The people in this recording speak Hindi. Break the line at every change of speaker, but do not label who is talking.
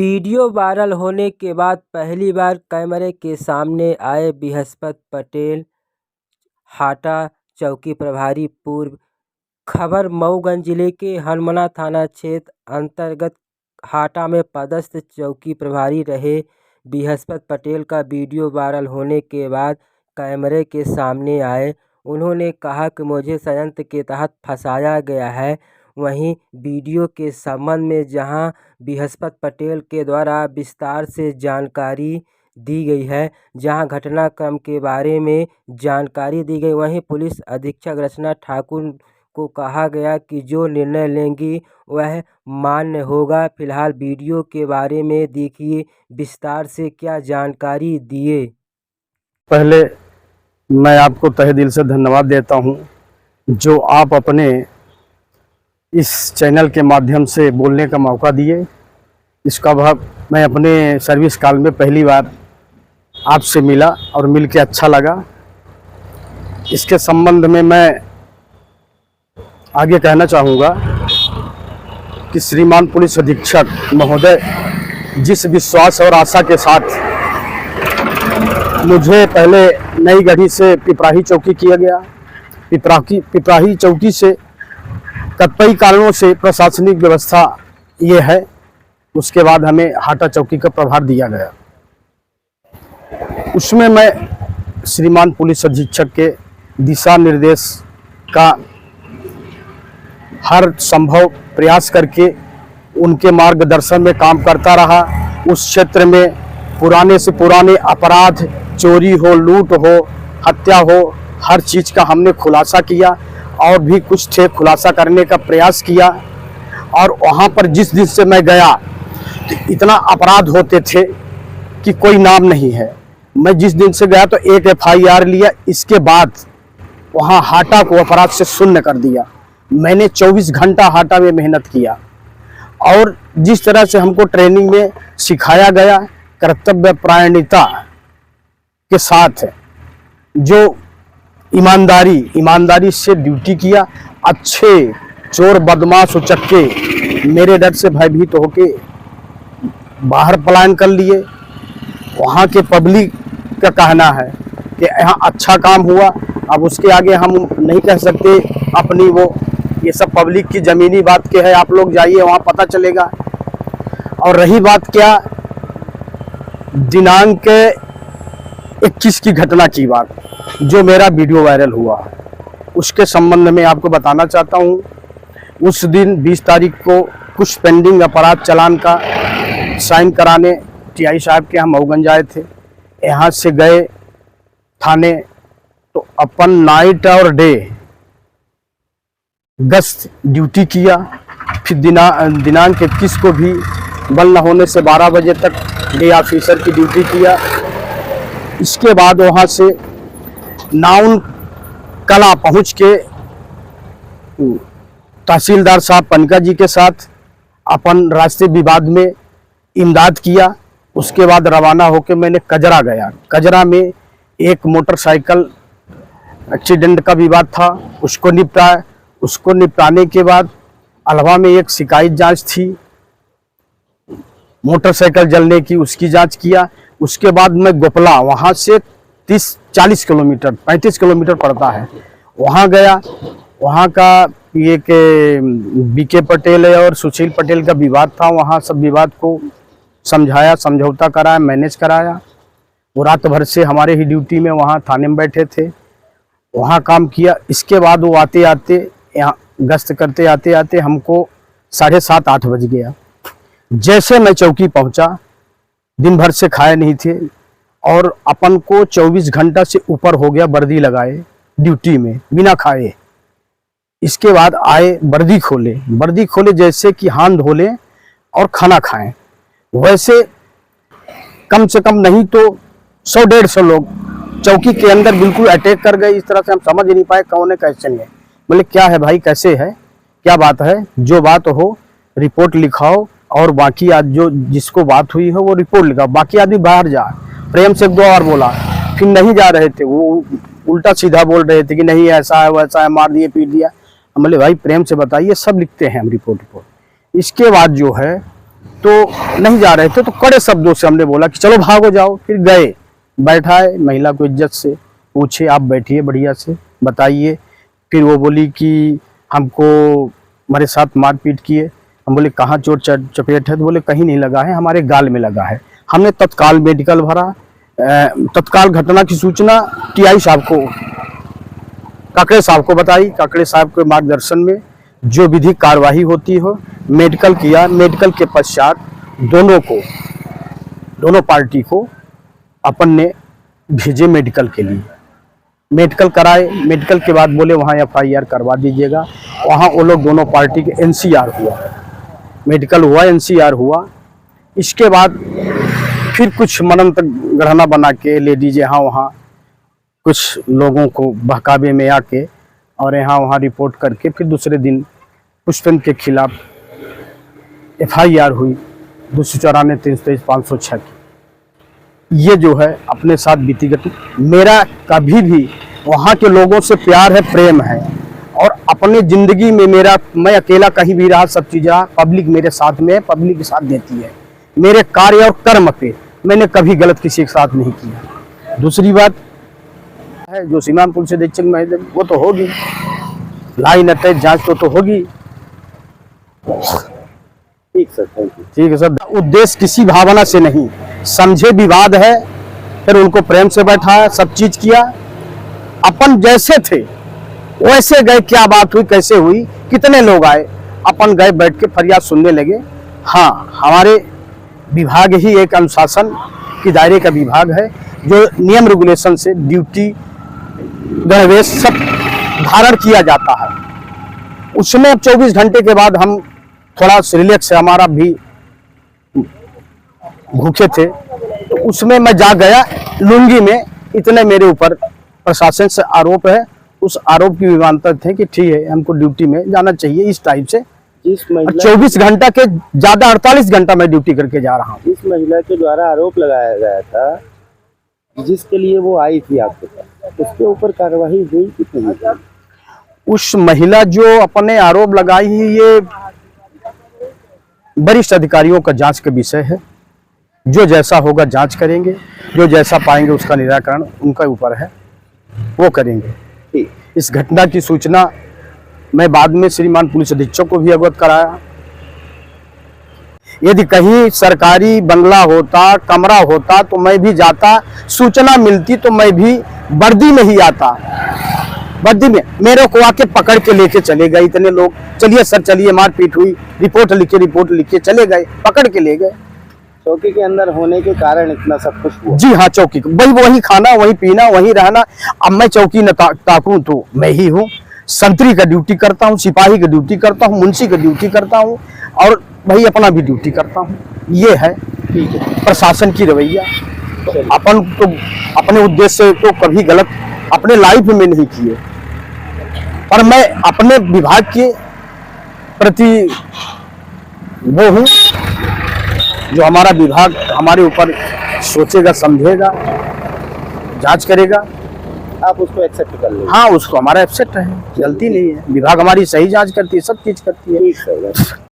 वीडियो वायरल होने के बाद पहली बार कैमरे के सामने आए बृहस्पति पटेल, हाटा चौकी प्रभारी। पूर्व खबर मऊगंज जिले के हरमना थाना क्षेत्र अंतर्गत हाटा में पदस्थ चौकी प्रभारी रहे बृहस्पति पटेल का वीडियो वायरल होने के बाद कैमरे के सामने आए। उन्होंने कहा कि मुझे षड्यंत्र के तहत फंसाया गया है। वहीं वीडियो के संबंध में जहां बृहस्पति पटेल के द्वारा विस्तार से जानकारी दी गई है, जहां घटनाक्रम के बारे में जानकारी दी गई, वहीं पुलिस अधीक्षक रचना ठाकुर को कहा गया कि जो निर्णय लेंगी वह मान्य होगा। फिलहाल वीडियो के बारे में देखिए विस्तार से क्या जानकारी दिए।
पहले मैं आपको तहे दिल से धन्यवाद देता हूं जो आप अपने इस चैनल के माध्यम से बोलने का मौका दिए। इसका भाव मैं अपने सर्विस काल में पहली बार आपसे मिला और मिल के अच्छा लगा। इसके संबंध में मैं आगे कहना चाहूँगा कि श्रीमान पुलिस अधीक्षक महोदय जिस विश्वास और आशा के साथ मुझे पहले नई गढ़ी से पिपराही चौकी किया गया, पिपराही चौकी से कतिपय कारणों से प्रशासनिक व्यवस्था ये है, उसके बाद हमें हाटा चौकी का प्रभार दिया गया। उसमें मैं श्रीमान पुलिस अधीक्षक के दिशा निर्देश का हर संभव प्रयास करके उनके मार्गदर्शन में काम करता रहा। उस क्षेत्र में पुराने से पुराने अपराध, चोरी हो, लूट हो, हत्या हो, हर चीज़ का हमने खुलासा किया और भी कुछ थे खुलासा करने का प्रयास किया। और वहाँ पर जिस दिन से मैं गया तो इतना अपराध होते थे कि कोई नाम नहीं है। मैं जिस दिन से गया तो एक FIR लिया, इसके बाद वहाँ हाटा को अपराध से शून्य कर दिया। मैंने 24 घंटा हाटा में मेहनत किया और जिस तरह से हमको ट्रेनिंग में सिखाया गया, कर्तव्य परायणता के साथ जो ईमानदारी से ड्यूटी किया, अच्छे चोर बदमाश उचक्के मेरे डर से भयभीत होके बाहर पलायन कर लिए। वहाँ के पब्लिक का कहना है कि यहाँ अच्छा काम हुआ। अब उसके आगे हम नहीं कह सकते अपनी वो, ये सब पब्लिक की ज़मीनी बात के है, आप लोग जाइए वहाँ पता चलेगा। और रही बात क्या दिनांक 21 की घटना की बात, जो मेरा वीडियो वायरल हुआ, उसके संबंध में आपको बताना चाहता हूँ। उस दिन 20 तारीख को कुछ पेंडिंग अपराध चालान का साइन कराने TI साहब के हम मऊगंज आए थे। यहाँ से गए थाने तो अपन नाइट और डे गश्त ड्यूटी किया। फिर दिनांक 21 को भी बल न होने से 12 बजे तक डे ऑफिसर की ड्यूटी किया। इसके बाद वहाँ से नाउन कला पहुँच के तहसीलदार साहब पनका जी के साथ अपन रास्ते विवाद में इमदाद किया। उसके बाद रवाना होकर मैंने कजरा गया। कजरा में एक मोटरसाइकिल एक्सीडेंट का विवाद था, उसको निपटाया। उसको निपटाने के बाद अलवा में एक शिकायत जांच थी मोटरसाइकिल जलने की, उसकी जांच किया। उसके बाद मैं गोपला, वहाँ से 30-40 किलोमीटर 35 किलोमीटर पड़ता है, वहाँ गया। वहाँ का ये के BK पटेल और सुशील पटेल का विवाद था। वहाँ सब विवाद को समझाया, समझौता कराया, मैनेज कराया। वो रात भर से हमारे ही ड्यूटी में वहाँ थाने में बैठे थे, वहाँ काम किया। इसके बाद वो आते आते यहाँ गश्त करते आते आते हमको 7:30-8 बज गया। जैसे मैं चौकी पहुँचा, दिन भर से खाए नहीं थे और अपन को 24 घंटा से ऊपर हो गया वर्दी लगाए ड्यूटी में बिना खाए। इसके बाद आए, वर्दी खोले जैसे कि हाथ धोले और खाना खाएं। वैसे कम से कम नहीं तो 100-150 लोग चौकी के अंदर बिल्कुल अटैक कर गए। इस तरह से हम समझ नहीं पाए कौन है कैसे नहीं है। बोले क्या है भाई, कैसे है, क्या बात है, जो बात हो रिपोर्ट लिखाओ और बाकी आज जो जिसको बात हुई है वो रिपोर्ट लिखाओ, बाकी आदमी बाहर जा। प्रेम से 2 बार बोला, फिर नहीं जा रहे थे, वो उल्टा सीधा बोल रहे थे कि नहीं ऐसा है वैसा है, मार दिए पीट दिया। हम बोले भाई प्रेम से बताइए, सब लिखते हैं हम रिपोर्ट। इसके बाद जो है तो नहीं जा रहे थे, तो कड़े शब्दों से हमने बोला कि चलो भागो जाओ। फिर गए, बैठाए, महिला को इज्जत से पूछे, आप बैठिए बढ़िया से, बताइए। फिर वो बोली कि हमको हमारे साथ मारपीट किए। हम बोले कहाँ चोट चपेट है? तो बोले कहीं नहीं लगा है, हमारे गाल में लगा है। हमने तत्काल मेडिकल भरा, तत्काल घटना की सूचना टीआई साहब को, काकड़े साहब को बताई। काकड़े साहब के मार्गदर्शन में जो विधिक कार्यवाही होती हो मेडिकल किया। मेडिकल के पश्चात दोनों पार्टी को अपन ने भेजे मेडिकल के लिए। मेडिकल कराए, मेडिकल के बाद बोले वहाँ एफआईआर करवा दीजिएगा। वहाँ वो लोग दोनों पार्टी के एनसीआर हुआ, मेडिकल हुआ, एनसीआर हुआ। इसके बाद फिर कुछ मनंत गढ़ना बना के लेडीज यहाँ वहाँ कुछ लोगों को बहकावे में आके और यहाँ वहाँ रिपोर्ट करके फिर दूसरे दिन पुष्पेंद्र के खिलाफ एफआईआर हुई 294, 323, 506 की। ये जो है अपने साथ बीती घटना। मेरा कभी भी वहाँ के लोगों से प्यार है, प्रेम है, और अपने जिंदगी में मैं अकेला कहीं भी रहा, सब चीज रहा, पब्लिक मेरे साथ में है, पब्लिक साथ देती है। मेरे कार्य और कर्म पे मैंने कभी गलत किसी के साथ नहीं किया। दूसरी बात है जो सीमांत पुलिस अधीक्षक महोदय, वो तो होगी, लाइन अटैच जांच तो होगी।
ठीक सर, थैंक यू।
ठीक है सर। उद्देश्य किसी भावना से नहीं, समझे विवाद है, फिर उनको प्रेम से बैठाया, सब चीज किया। अपन जैसे थे वैसे गए, क्या बात हुई, कैसे हुई, कितने लोग आए, अपन गए, बैठ के फरियाद सुनने लगे। हाँ, हमारे विभाग ही एक अनुशासन के दायरे का विभाग है जो नियम रेगुलेशन से ड्यूटी गणवेश सब धारण किया जाता है। उसमें 24 घंटे के बाद हम थोड़ा रिलैक्स है, हमारा भी भूखे थे, तो उसमें मैं जा गया लुंगी में। इतने मेरे ऊपर प्रशासन से आरोप है, उस आरोप की विमानता थे कि ठीक है हमको ड्यूटी में जाना चाहिए, इस टाइप से।
जिस महिला
24 घंटा के ज्यादा 48 घंटा मैं ड्यूटी करके जा रहा हूँ।
जिस महिला के द्वारा आरोप लगाया गया था, जिसके लिए वो आई थी आपके पास, उसके ऊपर कार्रवाई हुई कि नहीं?
उस महिला जो अपने आरोप लगाई है, ये वरिष्ठ अधिकारियों का जांच का विषय है। जो जैसा होगा जांच करेंगे, जो जैसा पाएंगे उसका निराकरण उनका ऊपर है, वो करेंगे। इस घटना की सूचना मैं बाद में श्रीमान पुलिस अधीक्षक को भी अवगत कराया। यदि कहीं सरकारी बंगला होता, कमरा होता, तो मैं भी जाता, सूचना मिलती तो मैं भी वर्दी में ही आता। वर्दी में मेरे को आके पकड़ के लेके चले गए इतने लोग। चलिए सर चलिए, मारपीट हुई, रिपोर्ट लिखे चले गए, पकड़ के ले गए।
चौकी के अंदर होने के कारण इतना सब कुछ हुआ?
जी हाँ, चौकी वही खाना, वही पीना, वही रहना। अब मैं चौकी न ताकूं तो मैं ही हूँ। संतरी का ड्यूटी करता हूँ, सिपाही का ड्यूटी करता हूँ, मुंशी का ड्यूटी करता हूँ, और भाई अपना भी ड्यूटी करता हूँ। ये है प्रशासन की रवैया। अपन तो अपने उद्देश्य से तो कभी गलत अपने लाइफ में नहीं किए, पर मैं अपने विभाग के प्रति वो हूँ जो हमारा विभाग हमारे ऊपर सोचेगा, समझेगा, जांच करेगा।
आप उसको एक्सेप्ट कर लेंगे?
हाँ, उसको हमारा एक्सेप्ट है, गलती नहीं है। विभाग हमारी सही जांच करती है, सब चीज करती है।
ठीक है।